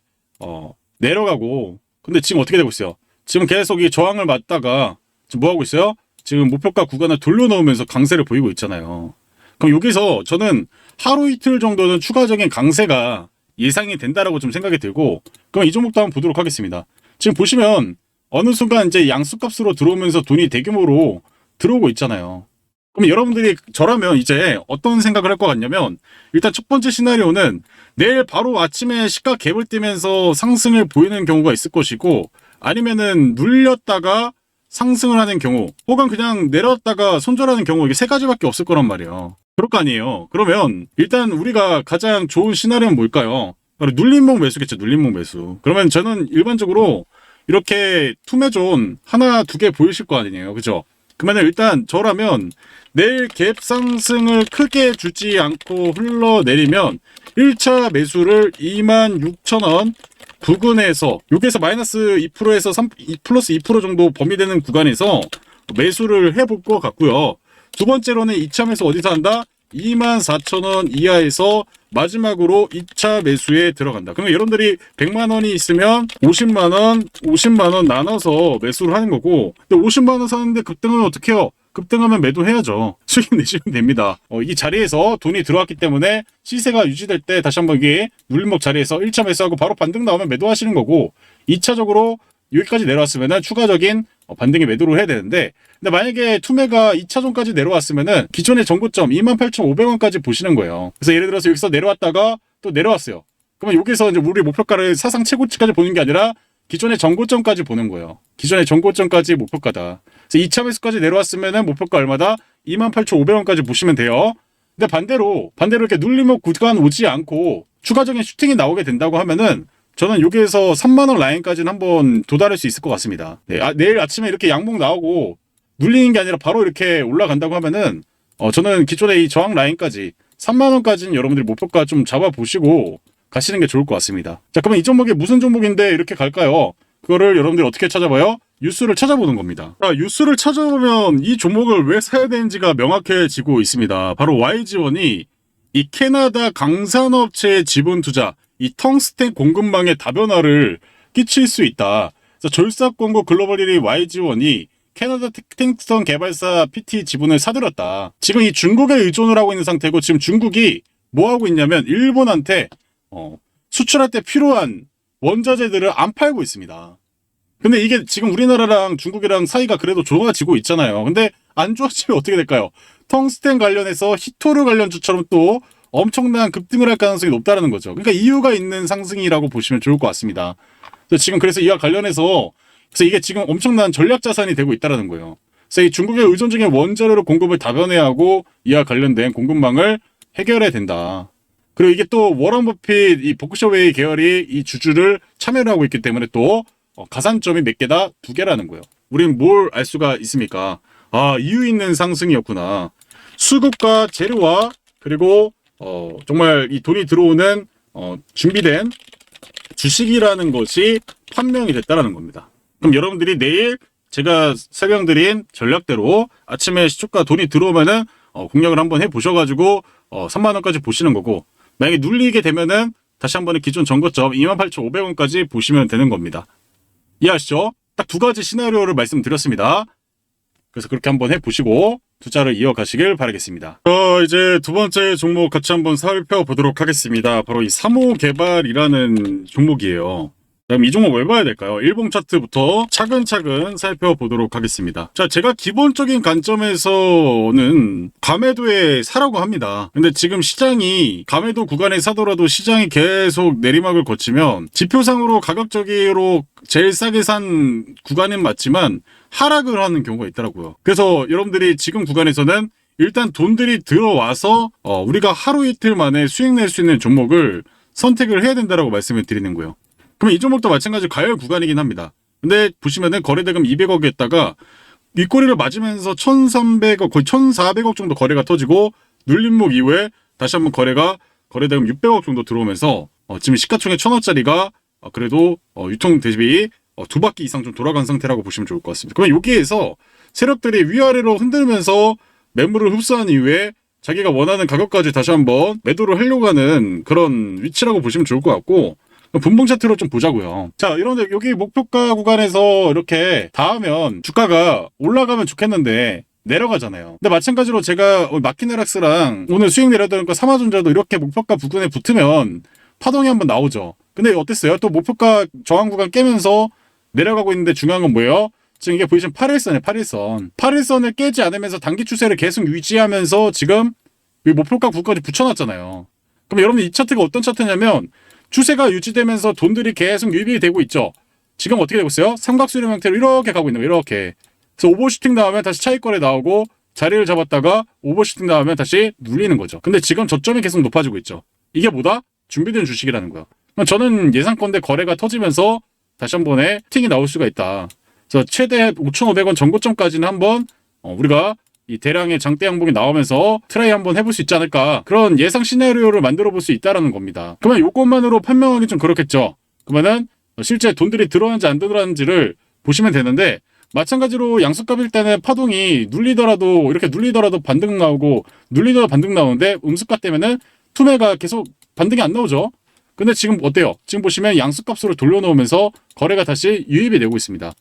내려가고, 근데 지금 어떻게 되고 있어요? 지금 계속 이 저항을 맞다가 지금 뭐 하고 있어요? 지금 목표가 구간을 돌려놓으면서 강세를 보이고 있잖아요. 그럼 여기서 저는 하루 이틀 정도는 추가적인 강세가 예상이 된다라고 좀 생각이 들고, 그럼 이 종목도 한번 보도록 하겠습니다. 지금 보시면 어느 순간 이제 양수값으로 들어오면서 돈이 대규모로 들어오고 있잖아요. 그럼 여러분들이 저라면 이제 어떤 생각을 할 것 같냐면, 일단 첫 번째 시나리오는 내일 바로 아침에 시가 갭을 뛰면서 상승을 보이는 경우가 있을 것이고, 아니면은 눌렸다가 상승을 하는 경우, 혹은 그냥 내렸다가 손절하는 경우, 이게 세 가지밖에 없을 거란 말이에요. 그럴 거 아니에요. 그러면 일단 우리가 가장 좋은 시나리오는 뭘까요? 바로 눌림목 매수겠죠. 눌림목 매수. 그러면 저는 일반적으로 이렇게 투매존 하나 두 개 보이실 거 아니에요. 그죠? 그러면 일단 저라면 내일 갭 상승을 크게 주지 않고 흘러내리면 1차 매수를 26,000원 부근에서, 여기에서 마이너스 2%에서 3, 플러스 2% 정도 범위되는 구간에서 매수를 해볼 것 같고요. 두 번째로는 2차 매수 어디서 한다? 24,000원 이하에서 마지막으로 2차 매수에 들어간다. 그러면 여러분들이 100만 원이 있으면 50만 원, 50만 원 나눠서 매수를 하는 거고, 근데 50만 원 사는데 급등은 어떻게 해요? 급등하면 매도해야죠. 수익 내시면 됩니다. 이 자리에서 돈이 들어왔기 때문에 시세가 유지될 때 다시 한번 이게 눌림목 자리에서 1차 매수하고 바로 반등 나오면 매도하시는 거고, 2차적으로 여기까지 내려왔으면 추가적인 반등에 매도를 해야 되는데, 근데 만약에 투매가 2차전까지 내려왔으면은 기존의 전고점 28,500원까지 보시는 거예요. 그래서 예를 들어서 여기서 내려왔다가 또 내려왔어요. 그러면 여기서 이제 우리 목표가를 사상 최고치까지 보는 게 아니라 기존의 전고점까지 보는 거예요. 기존의 전고점까지 목표가다. 그래서 2차 매수까지 내려왔으면은 목표가 얼마다? 28,500원까지 보시면 돼요. 근데 반대로 이렇게 눌림목 구간 오지 않고 추가적인 슈팅이 나오게 된다고 하면은 저는 여기에서 3만원 라인까지는 한번 도달할 수 있을 것 같습니다. 네, 내일 아침에 이렇게 양봉 나오고 눌리는 게 아니라 바로 이렇게 올라간다고 하면은 저는 기존의 이 저항 라인까지 3만원까지는 여러분들이 목표가 좀 잡아보시고 가시는 게 좋을 것 같습니다. 자, 그러면 이 종목이 무슨 종목인데 이렇게 갈까요? 그거를 여러분들이 어떻게 찾아봐요? 뉴스를 찾아보는 겁니다. 자, 뉴스를 찾아보면 이 종목을 왜 사야 되는지가 명확해지고 있습니다. 바로 YG1이 이 캐나다 강산업체의 지분 투자, 이 텅스텐 공급망의 다변화를 끼칠 수 있다. 그래서 졸사권고 글로벌 1위 YG1이 캐나다 탱크선 개발사 PT 지분을 사들였다. 지금 이 중국에 의존을 하고 있는 상태고, 지금 중국이 뭐 하고 있냐면 일본한테 수출할 때 필요한 원자재들을 안 팔고 있습니다. 근데 이게 지금 우리나라랑 중국이랑 사이가 그래도 좋아지고 있잖아요. 근데 안 좋아지면 어떻게 될까요? 텅스텐 관련해서 히토르 관련주처럼 또 엄청난 급등을 할 가능성이 높다는 거죠. 그러니까 이유가 있는 상승이라고 보시면 좋을 것 같습니다. 그래서 이와 관련해서 이게 지금 엄청난 전략 자산이 되고 있다는 거예요. 그래서 이 중국의 의존 중에 원자료 공급을 다변화하고 이와 관련된 공급망을 해결해야 된다. 그리고 이게 또 워런 버핏 이 버크셔웨이 계열이 이 주주를 참여를 하고 있기 때문에 또 가산점이 몇 개다? 2개라는 거예요. 우리는 뭘 알 수가 있습니까? 이유 있는 상승이었구나. 수급과 재료와 그리고 정말 이 돈이 들어오는 준비된 주식이라는 것이 판명이 됐다라는 겁니다. 그럼 여러분들이 내일 제가 설명드린 전략대로 아침에 시초가 돈이 들어오면은 공략을 한번 해보셔가지고 3만원까지 보시는 거고, 만약에 눌리게 되면은 다시 한번 기존 전고점 28,500원까지 보시면 되는 겁니다. 이해하시죠? 딱 두 가지 시나리오를 말씀드렸습니다. 그래서 그렇게 한번 해보시고 투자를 이어가시길 바라겠습니다. 이제 두 번째 종목 같이 한번 살펴보도록 하겠습니다. 바로 이 3호 개발이라는 종목이에요. 그럼 이 종목 왜 봐야 될까요? 일봉 차트부터 차근차근 살펴보도록 하겠습니다. 자, 제가 기본적인 관점에서는 과매도에 사라고 합니다. 근데 지금 시장이 과매도 구간에 사더라도 시장이 계속 내리막을 거치면 지표상으로 가격적으로 제일 싸게 산 구간은 맞지만 하락을 하는 경우가 있더라고요. 그래서 여러분들이 지금 구간에서는 일단 돈들이 들어와서 우리가 하루 이틀 만에 수익 낼 수 있는 종목을 선택을 해야 된다라고 말씀을 드리는 거예요. 그럼 이 종목도 마찬가지로 가열 구간이긴 합니다. 근데 보시면은 거래대금 200억에다가 윗꼬리를 맞으면서 1,300억, 거의 1,400억 정도 거래가 터지고 눌림목 이후에 다시 한번 거래대금 600억 정도 들어오면서 지금 시가총액 1,000원짜리가 그래도 유통 대비 두 바퀴 이상 좀 돌아간 상태라고 보시면 좋을 것 같습니다. 그러면 여기에서 세력들이 위아래로 흔들면서 매물을 흡수한 이후에 자기가 원하는 가격까지 다시 한번 매도를 하려고 하는 그런 위치라고 보시면 좋을 것 같고, 분봉 차트로 좀 보자고요. 자, 여러분들 여기 목표가 구간에서 이렇게 닿으면 주가가 올라가면 좋겠는데 내려가잖아요. 근데 마찬가지로 제가 마키네락스랑 오늘 수익 내려던 거 삼화전자도 이렇게 목표가 부근에 붙으면 파동이 한번 나오죠. 근데 어땠어요? 또 목표가 저항 구간 깨면서 내려가고 있는데 중요한 건 뭐예요? 지금 이게 보이시면 8일선이에요. 8일선. 8일선을 깨지 않으면서 단기 추세를 계속 유지하면서 지금 이 목표가 구간까지 붙여놨잖아요. 그럼 여러분 이 차트가 어떤 차트냐면 추세가 유지되면서 돈들이 계속 유입이 되고 있죠. 지금 어떻게 되고 있어요? 삼각수렴 형태로 이렇게 가고 있는 거예요. 이렇게. 그래서 오버슈팅 나오면 다시 차익거래 나오고 자리를 잡았다가 오버슈팅 나오면 다시 눌리는 거죠. 근데 지금 저점이 계속 높아지고 있죠. 이게 뭐다? 준비된 주식이라는 거예요. 저는 예상건대 거래가 터지면서 다시 한 번에 팅이 나올 수가 있다. 그래서 최대 5,500원 전고점까지는 한번 우리가 이 대량의 장대 양봉이 나오면서 트라이 한번 해볼 수 있지 않을까, 그런 예상 시나리오를 만들어 볼 수 있다라는 겁니다. 그러면 이것만으로 판명하기 좀 그렇겠죠. 그러면은 실제 돈들이 들어왔는지 안 들어왔는지를 보시면 되는데, 마찬가지로 양수값일 때는 파동이 눌리더라도 이렇게 눌리더라도 반등 나오고 눌리더라도 반등 나오는데 음수가 때문에는 투매가 계속 반등이 안 나오죠. 근데 지금 어때요? 지금 보시면 양수값으로 돌려놓으면서 거래가 다시 유입이 되고 있습니다.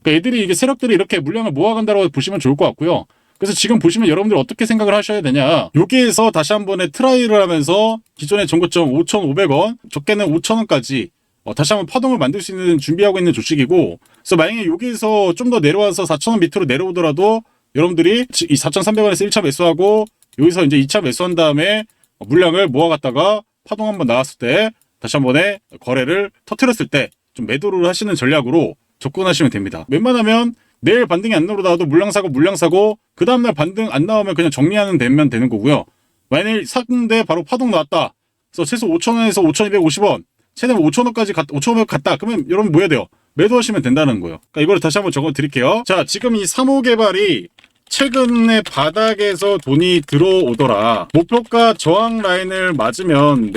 그러니까 애들이 이게 세력들이 이렇게 물량을 모아간다고 보시면 좋을 것 같고요. 그래서 지금 보시면 여러분들 어떻게 생각을 하셔야 되냐, 여기에서 다시 한 번에 트라이를 하면서 기존의 전고점 5,500원, 적게는 5,000원까지 다시 한번 파동을 만들 수 있는 준비하고 있는 조직이고, 그래서 만약에 여기에서 좀 더 내려와서 4,000원 밑으로 내려오더라도 여러분들이 이 4,300원에서 1차 매수하고 여기서 이제 2차 매수한 다음에 물량을 모아갔다가 파동 한번 나왔을 때 다시 한 번에 거래를 터뜨렸을 때 좀 매도를 하시는 전략으로 접근하시면 됩니다. 웬만하면 내일 반등이 안 나오더라도 물량 사고 그 다음날 반등 안 나오면 그냥 정리하는 되면 되는 거고요. 만약에 샀는데 바로 파동 나왔다. 그래서 최소 5,000원에서 5,250원, 최대 5,000원까지 5,500원 갔다. 그러면 여러분 뭐 해야 돼요? 매도하시면 된다는 거예요. 그러니까 이걸 다시 한번 적어 드릴게요. 자, 지금 이 3호 개발이 최근에 바닥에서 돈이 들어오더라. 목표가 저항 라인을 맞으면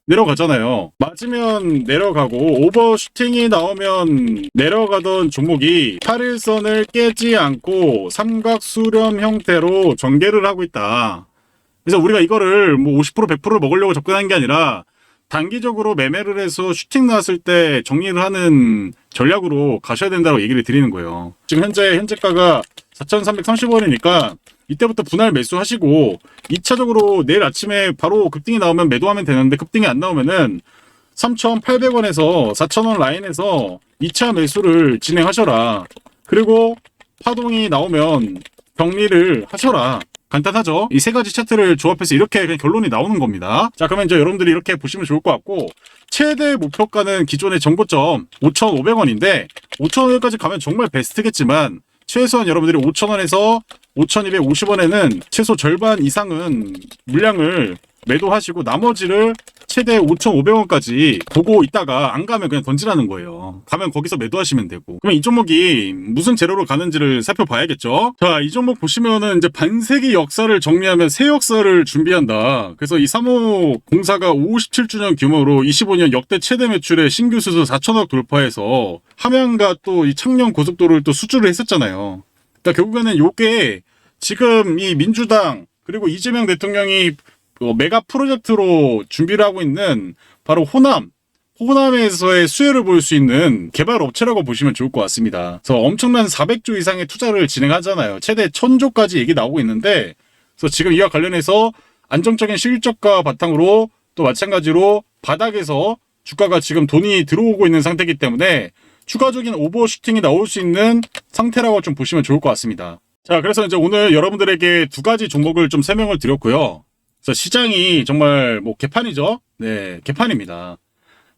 내려가잖아요. 맞으면 내려가고 오버슈팅이 나오면 내려가던 종목이 8일선을 깨지 않고 삼각수렴 형태로 전개를 하고 있다. 그래서 우리가 이거를 뭐 50% 100%를 먹으려고 접근한 게 아니라 단기적으로 매매를 해서 슈팅 나왔을 때 정리를 하는 전략으로 가셔야 된다고 얘기를 드리는 거예요. 지금 현재가가 4,330원이니까 이때부터 분할 매수하시고 2차적으로 내일 아침에 바로 급등이 나오면 매도하면 되는데, 급등이 안 나오면은 3,800원에서 4,000원 라인에서 2차 매수를 진행하셔라. 그리고 파동이 나오면 정리를 하셔라. 간단하죠? 이 세 가지 차트를 조합해서 이렇게 그냥 결론이 나오는 겁니다. 자, 그러면 이제 여러분들이 이렇게 보시면 좋을 것 같고, 최대 목표가는 기존의 전고점 5,500원인데 5,000원까지 가면 정말 베스트겠지만 최소한 여러분들이 5,000원에서 5,250원에는 최소 절반 이상은 물량을 매도하시고 나머지를 최대 5,500원까지 보고 있다가 안 가면 그냥 던지라는 거예요. 가면 거기서 매도하시면 되고. 그러면 이 종목이 무슨 재료로 가는지를 살펴봐야겠죠. 자, 이 종목 보시면은 이제 반세기 역사를 정리하면 새 역사를 준비한다. 그래서 이 3호 공사가 57주년 규모로 25년 역대 최대 매출의 신규 수수 4천억 돌파해서 함양과 또 이 창녕 고속도로를 또 수주를 했었잖아요. 그러니까 결국에는 요게 지금 이 민주당 그리고 이재명 대통령이 메가 프로젝트로 준비를 하고 있는 바로 호남에서의 수혜를 볼 수 있는 개발 업체라고 보시면 좋을 것 같습니다. 그래서 엄청난 400조 이상의 투자를 진행하잖아요. 최대 1,000조까지 얘기 나오고 있는데, 그래서 지금 이와 관련해서 안정적인 실적과 바탕으로 또 마찬가지로 바닥에서 주가가 지금 돈이 들어오고 있는 상태이기 때문에 추가적인 오버슈팅이 나올 수 있는 상태라고 좀 보시면 좋을 것 같습니다. 자, 그래서 이제 오늘 여러분들에게 두 가지 종목을 좀 설명을 드렸고요. 그래서 시장이 정말 뭐 개판이죠. 네, 개판입니다.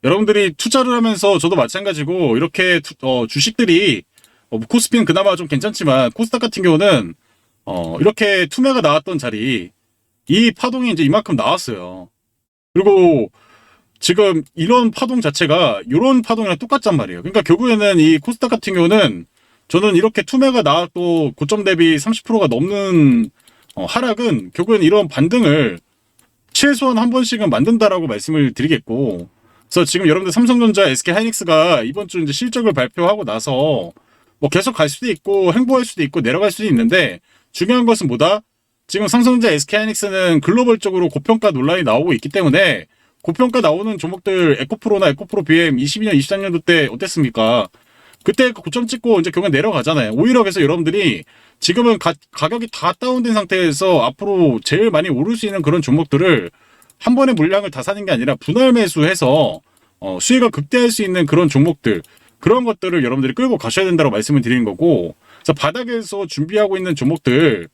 여러분들이 투자를 하면서 저도 마찬가지고 이렇게 주식들이 코스피는 그나마 좀 괜찮지만 코스닥 같은 경우는 이렇게 투매가 나왔던 자리 이 파동이 이제 이만큼 나왔어요. 그리고 지금 이런 파동 자체가 이런 파동이랑 똑같단 말이에요. 그러니까 결국에는 이 코스닥 같은 경우는 저는 이렇게 투매가 나왔고 고점 대비 30%가 넘는 하락은 결국엔 이런 반등을 최소한 한 번씩은 만든다라고 말씀을 드리겠고, 그래서 지금 여러분들 삼성전자, SK하이닉스가 이번 주 이제 실적을 발표하고 나서 뭐 계속 갈 수도 있고 행보할 수도 있고 내려갈 수도 있는데 중요한 것은 뭐다? 지금 삼성전자, SK하이닉스는 글로벌적으로 고평가 논란이 나오고 있기 때문에 고평가 나오는 종목들 에코프로나 에코프로 BM 22년, 23년도 때 어땠습니까? 그때 고점 찍고 이제 결국엔 내려가잖아요. 오히려 그래서 여러분들이 지금은 가격이 다 다운된 상태에서 앞으로 제일 많이 오를 수 있는 그런 종목들을 한 번에 물량을 다 사는 게 아니라 분할 매수해서 수익을 극대화할 수 있는 그런 종목들, 그런 것들을 여러분들이 끌고 가셔야 된다고 말씀을 드리는 거고, 그래서 바닥에서 준비하고 있는 종목들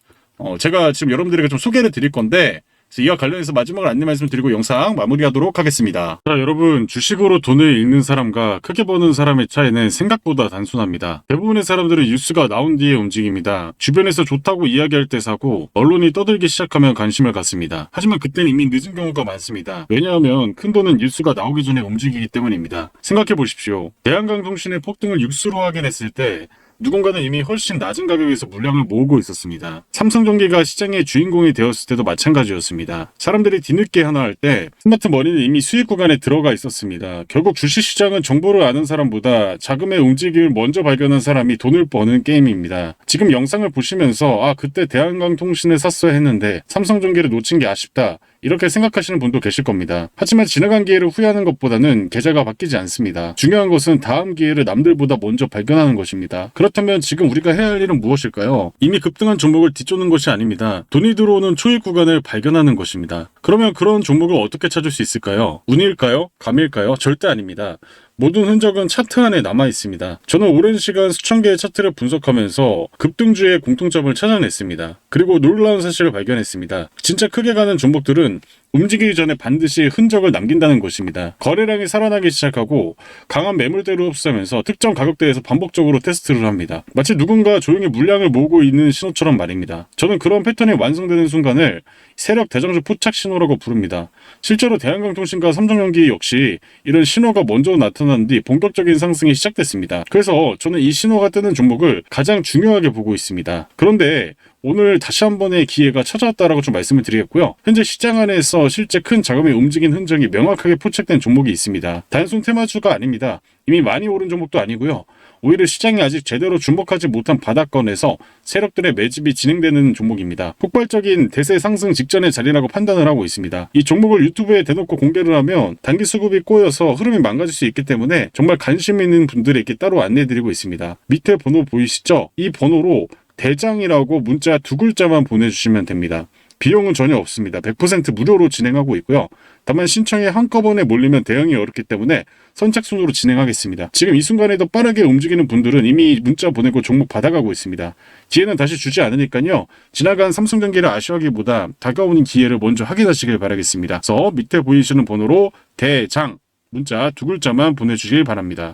제가 지금 여러분들에게 좀 소개를 드릴 건데, 그래서 이와 관련해서 마지막으로 안내 말씀을 드리고 영상 마무리하도록 하겠습니다. 자, 여러분, 주식으로 돈을 잃는 사람과 크게 버는 사람의 차이는 생각보다 단순합니다. 대부분의 사람들은 뉴스가 나온 뒤에 움직입니다. 주변에서 좋다고 이야기할 때 사고 언론이 떠들기 시작하면 관심을 갖습니다. 하지만 그때는 이미 늦은 경우가 많습니다. 왜냐하면 큰 돈은 뉴스가 나오기 전에 움직이기 때문입니다. 생각해 보십시오. 대한강통신의 폭등을 뉴스로 확인했을 때 누군가는 이미 훨씬 낮은 가격에서 물량을 모으고 있었습니다. 삼성전기가 시장의 주인공이 되었을 때도 마찬가지였습니다. 사람들이 뒤늦게 하나 할 때 스마트머니는 이미 수익 구간에 들어가 있었습니다. 결국 주식시장은 정보를 아는 사람보다 자금의 움직임을 먼저 발견한 사람이 돈을 버는 게임입니다. 지금 영상을 보시면서 그때 대한강통신을 샀어야 했는데 삼성전기를 놓친 게 아쉽다, 이렇게 생각하시는 분도 계실 겁니다. 하지만 지나간 기회를 후회하는 것보다는 계좌가 바뀌지 않습니다. 중요한 것은 다음 기회를 남들보다 먼저 발견하는 것입니다. 그렇다면 지금 우리가 해야 할 일은 무엇일까요? 이미 급등한 종목을 뒤쫓는 것이 아닙니다. 돈이 들어오는 초입 구간을 발견하는 것입니다. 그러면 그런 종목을 어떻게 찾을 수 있을까요? 운일까요? 감일까요? 절대 아닙니다. 모든 흔적은 차트 안에 남아 있습니다. 저는 오랜 시간 수천 개의 차트를 분석하면서 급등주의 공통점을 찾아냈습니다. 그리고 놀라운 사실을 발견했습니다. 진짜 크게 가는 종목들은 움직이기 전에 반드시 흔적을 남긴다는 것입니다. 거래량이 살아나기 시작하고 강한 매물대로 흡수하면서 특정 가격대에서 반복적으로 테스트를 합니다. 마치 누군가 조용히 물량을 모으고 있는 신호처럼 말입니다. 저는 그런 패턴이 완성되는 순간을 세력 대장주 포착 신호라고 부릅니다. 실제로 대한강통신과 삼성전기 역시 이런 신호가 먼저 나타난 뒤 본격적인 상승이 시작됐습니다. 그래서 저는 이 신호가 뜨는 종목을 가장 중요하게 보고 있습니다. 그런데 오늘 다시 한 번의 기회가 찾아왔다라고 좀 말씀을 드리겠고요. 현재 시장 안에서 실제 큰 자금이 움직인 흔적이 명확하게 포착된 종목이 있습니다. 단순 테마주가 아닙니다. 이미 많이 오른 종목도 아니고요. 오히려 시장이 아직 제대로 주목하지 못한 바닥권에서 세력들의 매집이 진행되는 종목입니다. 폭발적인 대세 상승 직전의 자리라고 판단을 하고 있습니다. 이 종목을 유튜브에 대놓고 공개를 하면 단기 수급이 꼬여서 흐름이 망가질 수 있기 때문에 정말 관심 있는 분들에게 따로 안내해드리고 있습니다. 밑에 번호 보이시죠? 이 번호로 대장이라고 문자 두 글자만 보내주시면 됩니다. 비용은 전혀 없습니다. 100% 무료로 진행하고 있고요. 다만 신청이 한꺼번에 몰리면 대응이 어렵기 때문에 선착순으로 진행하겠습니다. 지금 이 순간에도 빠르게 움직이는 분들은 이미 문자 보내고 종목 받아가고 있습니다. 기회는 다시 주지 않으니까요. 지나간 삼성전기를 아쉬워하기보다 다가오는 기회를 먼저 확인하시길 바라겠습니다. 그래서 밑에 보이시는 번호로 대장 문자 두 글자만 보내주시길 바랍니다.